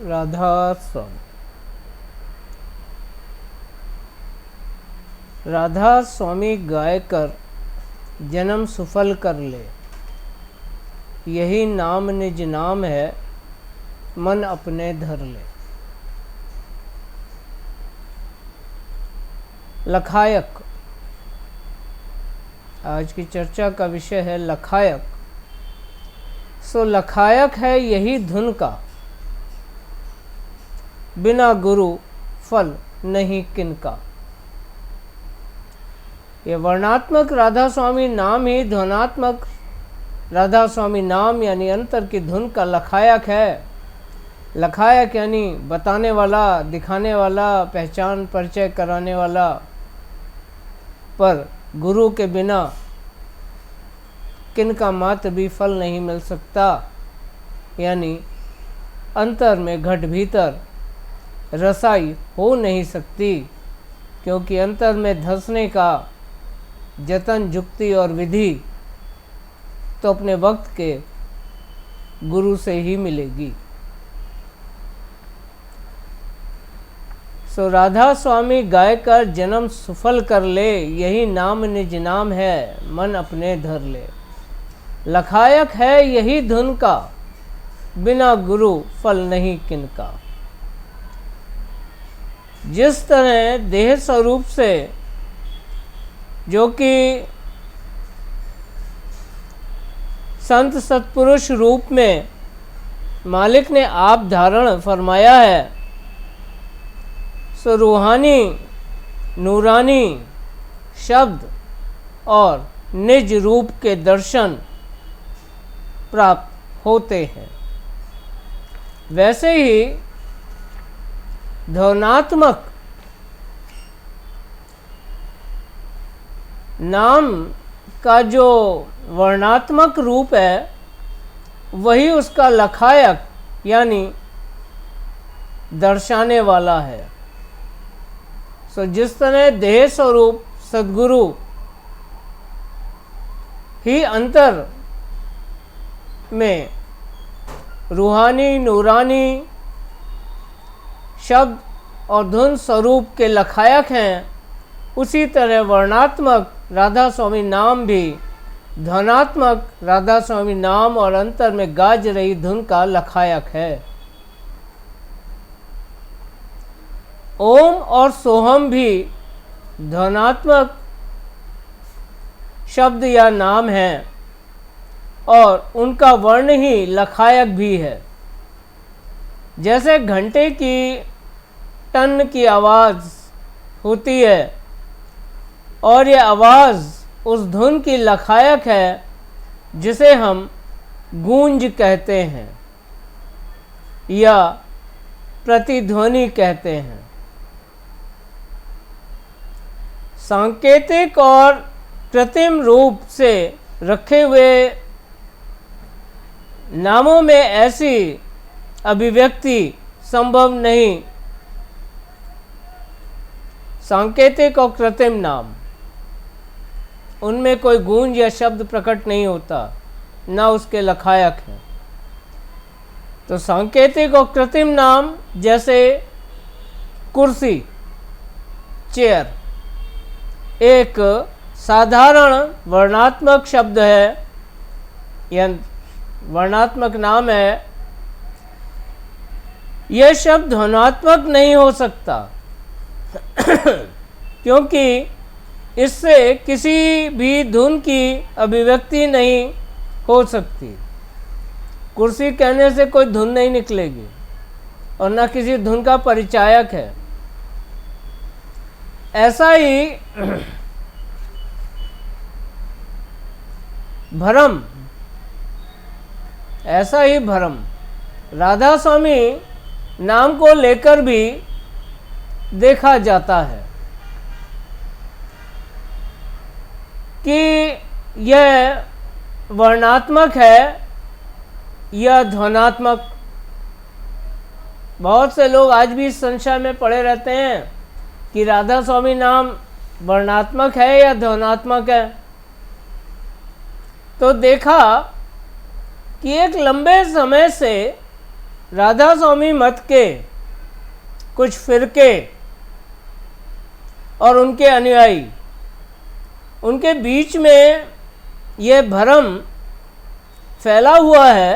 राधा स्वामी। राधा स्वामी गाय कर जन्म सुफल कर ले, यही नाम निज नाम है, मन अपने धर ले। लखायक, आज की चर्चा का विषय है लखायक। लखायक है यही धुन का, बिना गुरु फल नहीं किनका। ये वर्णात्मक राधा स्वामी नाम ही ध्वनात्मक राधा स्वामी नाम यानी अंतर की धुन का लखायक है। लखायक यानी बताने वाला, दिखाने वाला, पहचान परिचय कराने वाला, पर गुरु के बिना किनका मात्र भी फल नहीं मिल सकता। यानी अंतर में घट भीतर रसाई हो नहीं सकती, क्योंकि अंतर में धंसने का जतन, जुक्ति और विधि तो अपने वक्त के गुरु से ही मिलेगी। राधा स्वामी गाय कर जन्म सुफल कर ले, यही नाम निज नाम है, मन अपने धर ले। लखायक है यही धुन का, बिना गुरु फल नहीं किनका। जिस तरह देह स्वरूप से, जो कि संत सत्पुरुष रूप में मालिक ने आप धारण फरमाया है, रूहानी नूरानी शब्द और निज रूप के दर्शन प्राप्त होते हैं, वैसे ही ध्वनात्मक नाम का जो वर्णात्मक रूप है, वही उसका लखायक यानी दर्शाने वाला है। जिस तरह देह स्वरूप सद्गुरु ही अंतर में रूहानी नूरानी शब्द और धुन स्वरूप के लखायक हैं, उसी तरह वर्णात्मक राधा स्वामी नाम भी ध्वनात्मक राधा स्वामी नाम और अंतर में गाज रही धुन का लखायक है। ओम और सोहम भी ध्वनात्मक शब्द या नाम हैं और उनका वर्ण ही लखायक भी है। जैसे घंटे की टन की आवाज़ होती है और ये आवाज़ उस धुन की लखायक है, जिसे हम गूंज कहते हैं या प्रतिध्वनि कहते हैं। सांकेतिक और कृत्रिम रूप से रखे हुए नामों में ऐसी अभिव्यक्ति संभव नहीं। सांकेतिक और कृत्रिम नाम, उनमें कोई गूंज या शब्द प्रकट नहीं होता, ना उसके लखायक है। तो सांकेतिक और कृत्रिम नाम जैसे कुर्सी, चेयर, एक साधारण वर्णात्मक शब्द है या वर्णात्मक नाम है। यह शब्द ध्वनात्मक नहीं हो सकता क्योंकि इससे किसी भी धुन की अभिव्यक्ति नहीं हो सकती। कुर्सी कहने से कोई धुन नहीं निकलेगी और न किसी धुन का परिचायक है। ऐसा ही भरम, राधा स्वामी नाम को लेकर भी देखा जाता है कि यह वर्णात्मक है या ध्वनात्मक। बहुत से लोग आज भी इस संशय में पड़े रहते हैं कि राधा स्वामी नाम वर्णात्मक है या ध्वनात्मक है। तो देखा कि एक लंबे समय से राधा स्वामी मत के कुछ फिरके और उनके अनुयायी, उनके बीच में ये भ्रम फैला हुआ है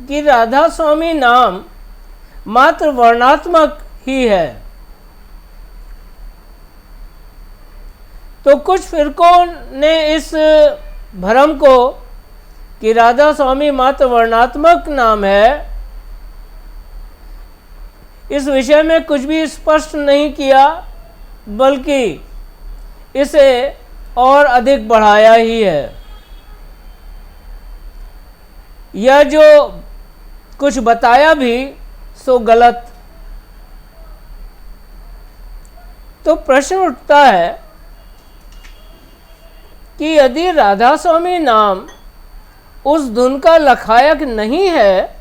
कि राधा स्वामी नाम मात्र वर्णात्मक ही है। तो कुछ फिरकों ने इस भ्रम को कि राधा स्वामी मात्र वर्णात्मक नाम है, इस विषय में कुछ भी स्पष्ट नहीं किया, बल्कि इसे और अधिक बढ़ाया ही है। यह जो कुछ बताया भी सो गलत। तो प्रश्न उठता है कि यदि राधा स्वामी नाम उस धुन का लखायक नहीं है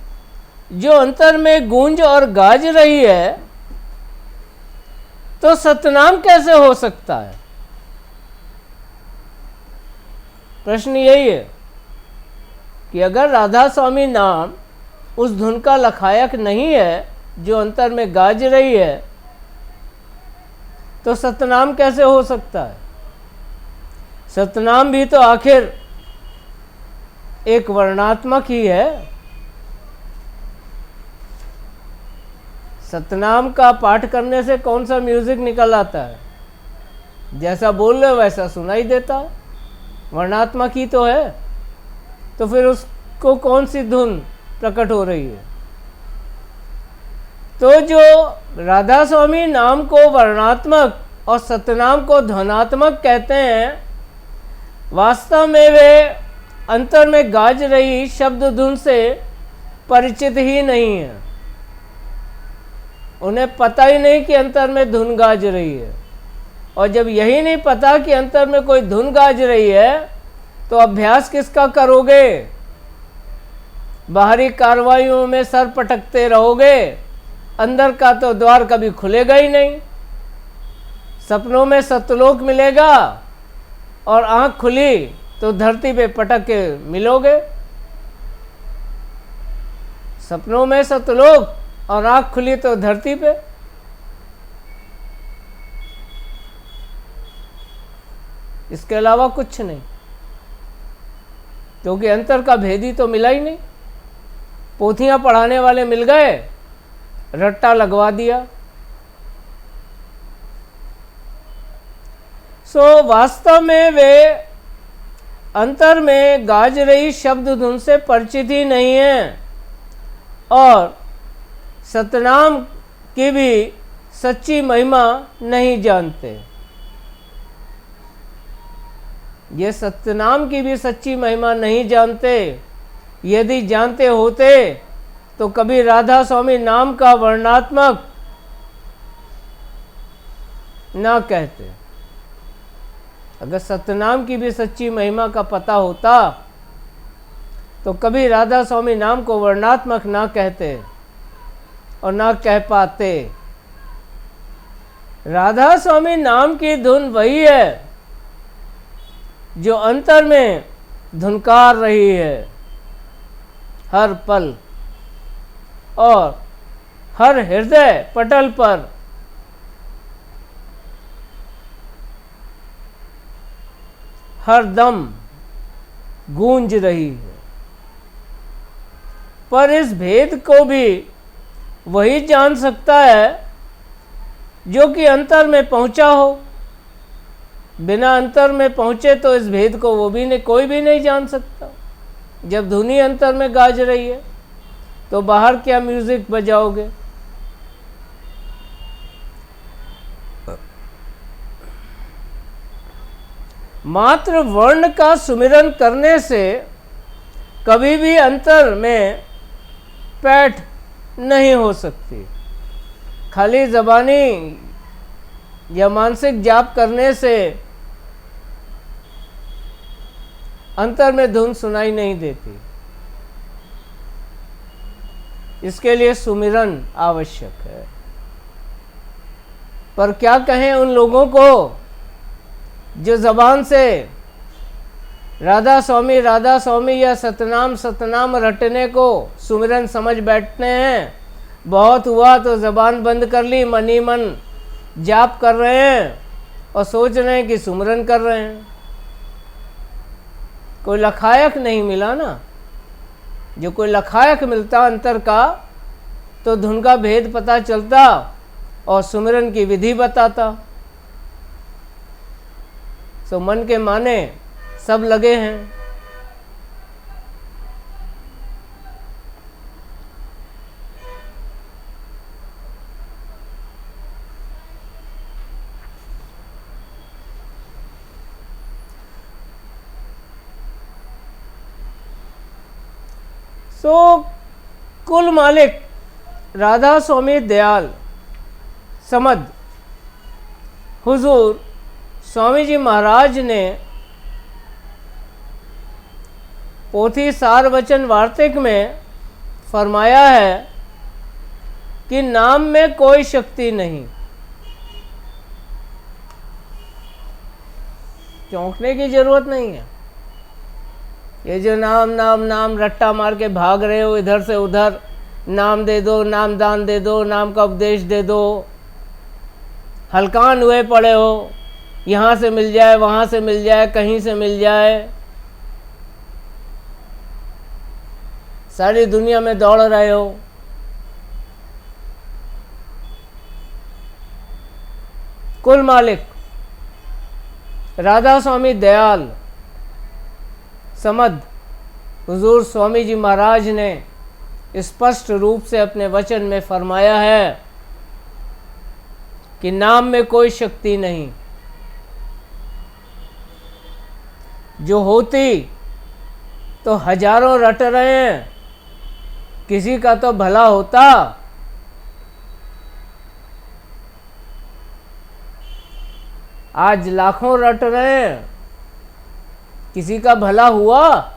जो अंतर में गूंज और गाज रही है, तो सतनाम कैसे हो सकता है? प्रश्न यही है कि अगर राधा स्वामी नाम उस धुन का लखायक नहीं है जो अंतर में गाज रही है, तो सतनाम कैसे हो सकता है? सतनाम भी तो आखिर एक वर्णात्मक ही है। सतनाम का पाठ करने से कौन सा म्यूजिक निकल आता है? जैसा बोल रहे हो वैसा सुनाई देता है, वर्णात्मक ही तो है। तो फिर उसको कौन सी धुन प्रकट हो रही है? तो जो राधा स्वामी नाम को वर्णात्मक और सतनाम को ध्वनात्मक कहते हैं, वास्तव में वे अंतर में गाज रही शब्द धुन से परिचित ही नहीं है। उन्हें पता ही नहीं कि अंतर में धुन गाज रही है। और जब यही नहीं पता कि अंतर में कोई धुन गाज रही है, तो अभ्यास किसका करोगे? बाहरी कार्रवाइयों में सर पटकते रहोगे, अंदर का तो द्वार कभी खुलेगा ही नहीं। सपनों में सतलोक मिलेगा और आंख खुली तो धरती पे पटक के मिलोगे। सपनों में सतलोक और आंख खुली तो धरती पे। इसके अलावा कुछ नहीं, क्योंकि अंतर का भेदी तो मिला ही नहीं। पोथियां पढ़ाने वाले मिल गए, रट्टा लगवा दिया। सो वास्तव में वे अंतर में गाज रही शब्द धुन से परिचित ही नहीं है और सतनाम की भी सच्ची महिमा नहीं जानते। ये सतनाम की भी सच्ची महिमा नहीं जानते। यदि जानते होते तो कभी राधा स्वामी नाम का वर्णात्मक ना कहते। अगर सतनाम की भी सच्ची महिमा का पता होता तो कभी राधा स्वामी नाम को वर्णात्मक ना कहते और ना कह पाते। राधा स्वामी नाम की धुन वही है जो अंतर में धुनकार रही है हर पल और हर हृदय पटल पर। हर दम गूंज रही है। पर इस भेद को भी वही जान सकता है जो कि अंतर में पहुंचा हो। बिना अंतर में पहुंचे तो इस भेद को वो भी नहीं, कोई भी नहीं जान सकता। जब धुनी अंतर में गाज रही है तो बाहर क्या म्यूजिक बजाओगे? मात्र वर्ण का सुमिरन करने से कभी भी अंतर में पैठ नहीं हो सकती। खाली ज़बानी या मानसिक जाप करने से अंतर में धुन सुनाई नहीं देती। इसके लिए सुमिरन आवश्यक है। पर क्या कहें उन लोगों को जो ज़बान से राधा स्वामी या सतनाम सतनाम रटने को सुमिरन समझ बैठते हैं बहुत हुआ तो ज़बान बंद कर ली, मन ही मन जाप कर रहे हैं और सोच रहे हैं कि सुमरन कर रहे हैं। कोई लखायक नहीं मिला ना। जो कोई लखायक मिलता अंतर का तो धुन का भेद पता चलता और सुमिरन की विधि बताता। सो मन के माने सब लगे हैं। सो कुल मालिक राधा स्वामी दयाल समद हुजूर स्वामी जी महाराज ने पोथी सार वचन वार्तिक में फरमाया है कि नाम में कोई शक्ति नहीं। चौंकने की जरूरत नहीं है। ये जो नाम नाम नाम रट्टा मार के भाग रहे हो इधर से उधर, नाम दे दो, नाम दान दे दो, नाम का उपदेश दे दो, हलकान हुए पड़े हो, यहाँ से मिल जाए वहाँ से मिल जाए कहीं से मिल जाए, सारी दुनिया में दौड़ रहे हो। कुल मालिक राधा स्वामी दयाल समद हुजूर स्वामी जी महाराज ने स्पष्ट रूप से अपने वचन में फरमाया है कि नाम में कोई शक्ति नहीं। जो होती तो हजारों रट रहे हैं, किसी का तो भला होता। आज लाखों रट रहे हैं, किसी का भला हुआ?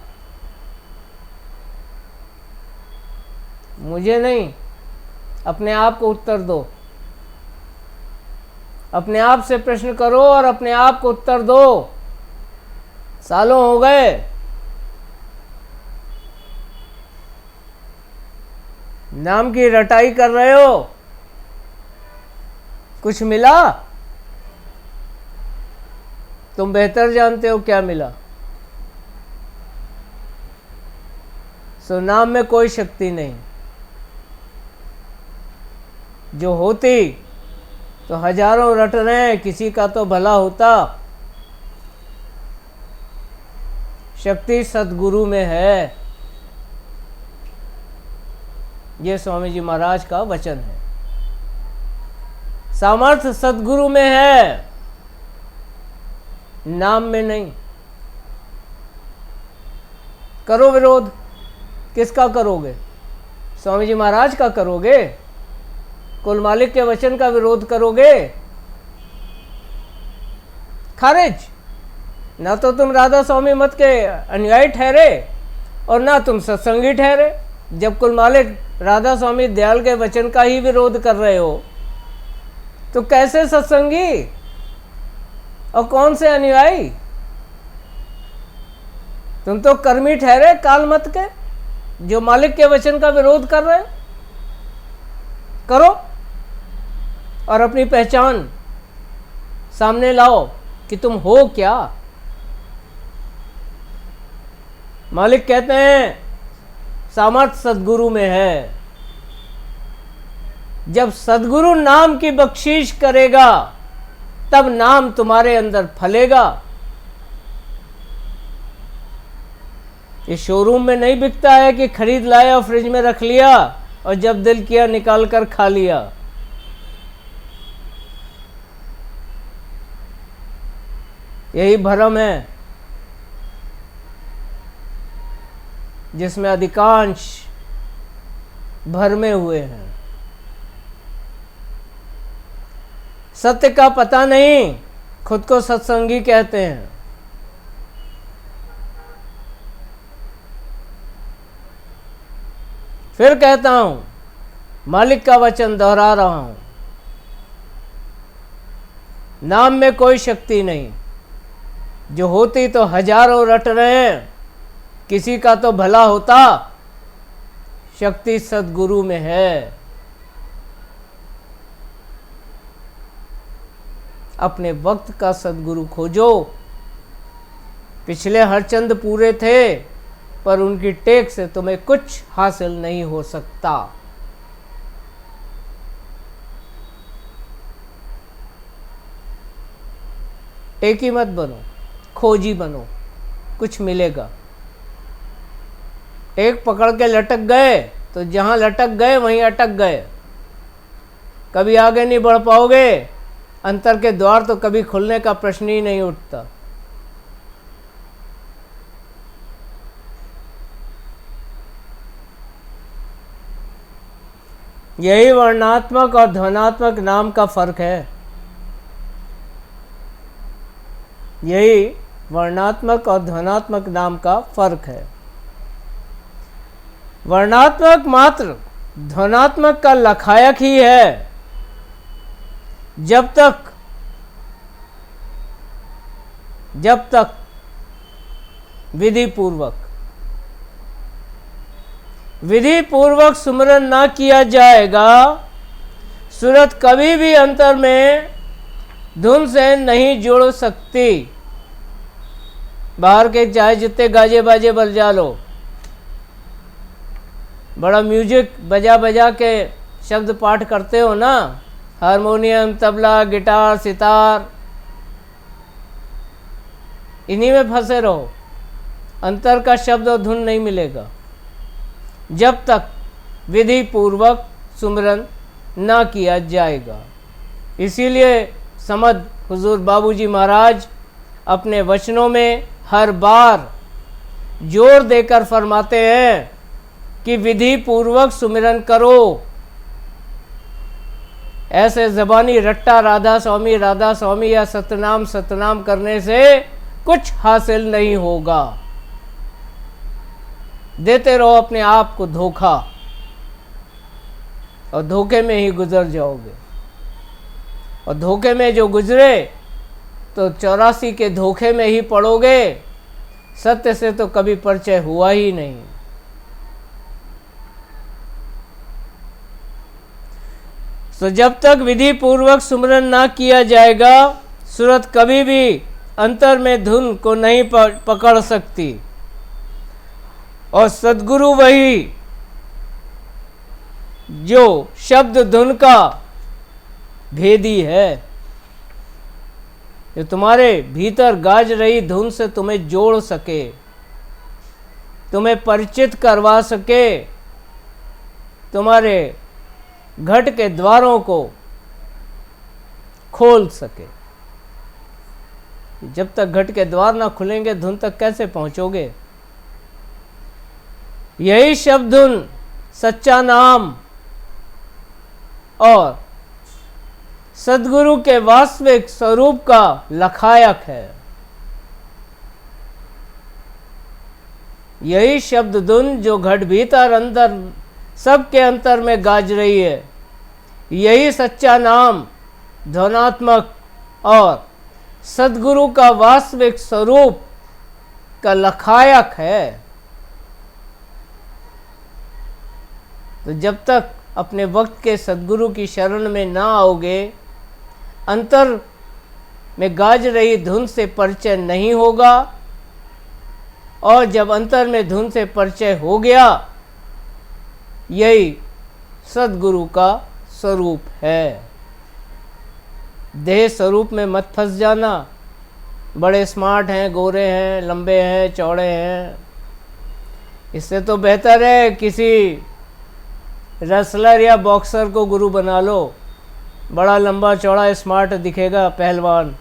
मुझे नहीं, अपने आप को उत्तर दो। अपने आप से प्रश्न करो और अपने आप को उत्तर दो। सालों हो गए, नाम की रटाई कर रहे हो, कुछ मिला? तुम बेहतर जानते हो क्या मिला। सो नाम में कोई शक्ति नहीं। जो होती तो हजारों रट रहे हैं, किसी का तो भला होता। शक्ति सद्गुरु में है। ये स्वामी जी महाराज का वचन है। सामर्थ्य सद्गुरु में है, नाम में नहीं। करो विरोध, किसका करोगे? स्वामी जी महाराज का करोगे? कुल मालिक के वचन का विरोध करोगे? खारिज। ना तो तुम राधा स्वामी मत के अनुयायी ठहरे और ना तुम सत्संगी ठहरे। जब कुल मालिक राधा स्वामी दयाल के वचन का ही विरोध कर रहे हो तो कैसे सत्संगी और कौन से अनुयायी? तुम तो कर्मी ठहरे काल मत के, जो मालिक के वचन का विरोध कर रहे। करो और अपनी पहचान सामने लाओ कि तुम हो क्या। मालिक कहते हैं सामर्थ्य सद्गुरु में है। जब सद्गुरु नाम की बख्शीश करेगा तब नाम तुम्हारे अंदर फलेगा। ये शोरूम में नहीं बिकता है कि खरीद लाया और फ्रिज में रख लिया और जब दिल किया निकाल कर खा लिया। यही भ्रम है जिसमें अधिकांश भरमे हुए हैं। सत्य का पता नहीं, खुद को सत्संगी कहते हैं। फिर कहता हूं, मालिक का वचन दोहरा रहा हूं, नाम में कोई शक्ति नहीं। जो होती तो हजारों रट रहे हैं, किसी का तो भला होता। शक्ति सद्गुरु में है। अपने वक्त का सद्गुरु खोजो। पिछले हरचंद पूरे थे, पर उनकी टेक से तुम्हें कुछ हासिल नहीं हो सकता। टेकी मत बनो, खोजी बनो, कुछ मिलेगा। टेक पकड़ के लटक गए तो जहां लटक गए वहीं अटक गए, कभी आगे नहीं बढ़ पाओगे। अंतर के द्वार तो कभी खुलने का प्रश्न ही नहीं उठता। यही वर्णात्मक और ध्वनात्मक नाम का फर्क है। यही वर्णात्मक और ध्वनात्मक नाम का फर्क है। वर्णात्मक मात्र ध्वनात्मक का लखायक ही है, जब तक विधि पूर्वक सुमिरन ना किया जाएगा, सूरत कभी भी अंतर में धुन से नहीं जुड़ सकती। बाहर के चाहे जितने गाजे बाजे बजा लो, बड़ा म्यूजिक बजा बजा के शब्द पाठ करते हो ना, हारमोनियम, तबला, गिटार, सितार, इन्हीं में फंसे रहो, अंतर का शब्द और धुन नहीं मिलेगा जब तक विधि पूर्वक सुमिरन ना किया जाएगा। इसीलिए समद हुजूर बाबूजी महाराज अपने वचनों में हर बार जोर देकर फरमाते हैं कि विधि पूर्वक सुमिरन करो। ऐसे ज़बानी रट्टा राधा स्वामी या सतनाम करने से कुछ हासिल नहीं होगा। देते रहो अपने आप को धोखा, और धोखे में ही गुजर जाओगे। और धोखे में जो गुजरे तो 84 के धोखे में ही पड़ोगे, सत्य से तो कभी परिचय हुआ ही नहीं। तो जब तक विधि पूर्वक सुमिरन ना किया जाएगा, सूरत कभी भी अंतर में धुन को नहीं पकड़ सकती। और सद्गुरु वही जो शब्द धुन का भेदी है, जो तुम्हारे भीतर गाज रही धुन से तुम्हें जोड़ सके, तुम्हें परिचित करवा सके, तुम्हारे घट के द्वारों को खोल सके। जब तक घट के द्वार ना खुलेंगे, धुन तक कैसे पहुंचोगे? यही शब्द धुन सच्चा नाम और सद्गुरु के वास्तविक स्वरूप का लखायक है। यही शब्द धुन जो घट भीतर अंदर सबके अंतर में गाज रही है, यही सच्चा नाम ध्वनात्मक और सद्गुरु का वास्तविक स्वरूप का लखायक है। तो जब तक अपने वक्त के सद्गुरु की शरण में ना आओगे, अंतर में गाज रही धुन से परिचय नहीं होगा। और जब अंतर में धुन से परिचय हो गया, यही सद्गुरु का स्वरूप है। देह स्वरूप में मत फंस जाना। बड़े स्मार्ट हैं, गोरे हैं, लंबे हैं, चौड़े हैं, इससे तो बेहतर है किसी रेसलर या बॉक्सर को गुरु बना लो। बड़ा लंबा चौड़ा स्मार्ट दिखेगा पहलवान।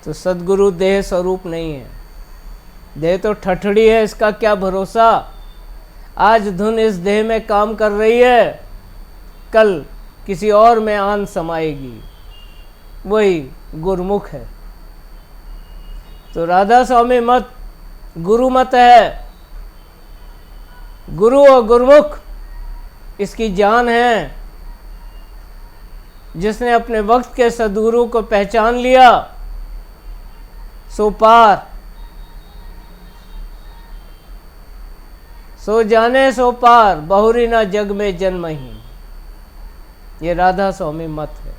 तो सद्गुरु देह स्वरूप नहीं है। देह तो ठठड़ी है, इसका क्या भरोसा। आज धुन इस देह में काम कर रही है, कल किसी और में आन समाएगी। वही गुरुमुख है। तो राधा स्वामी मत गुरु मत है। गुरु और गुरुमुख इसकी जान है। जिसने अपने वक्त के सद्गुरु को पहचान लिया, सो पार, सो जाने सो पार, बहुरी ना जग में जन्महीन। ये राधा स्वामी मत है,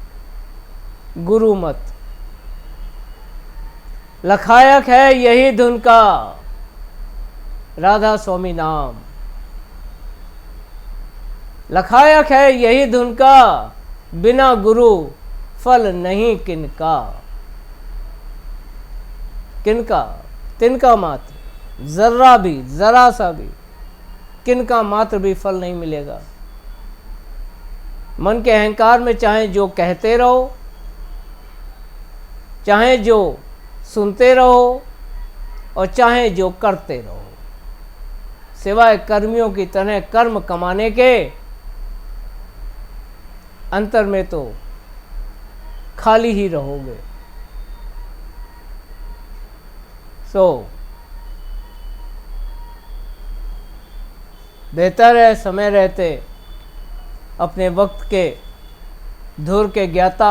गुरु मत। लखायक है यही धुन का राधा स्वामी नाम, लखायक है यही धुन का बिना गुरु फल नहीं किनका। किनका? तिनका मात्र, जर्रा भी, जरा सा भी, किनका मात्र भी फल नहीं मिलेगा। मन के अहंकार में चाहे जो कहते रहो, चाहे जो सुनते रहो और चाहे जो करते रहो, सिवाय कर्मियों की तरह कर्म कमाने के अंतर में तो खाली ही रहोगे। बेहतर है समय रहते अपने वक्त के धुर के ज्ञाता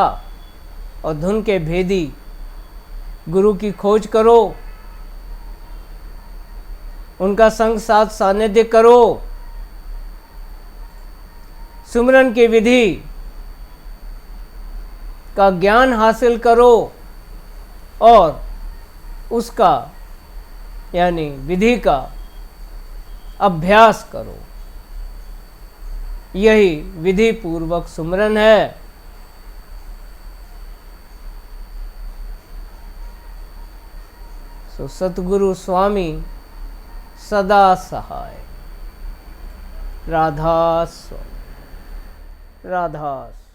और धुन के भेदी गुरु की खोज करो, उनका संग साथ सानिध्य करो, सुमिरन की विधि का ज्ञान हासिल करो और उसका यानी विधि का अभ्यास करो। यही विधि पूर्वक सुमिरन है। सो सतगुरु स्वामी सदा सहाय। राधा स्वामी, राधा स्वामी।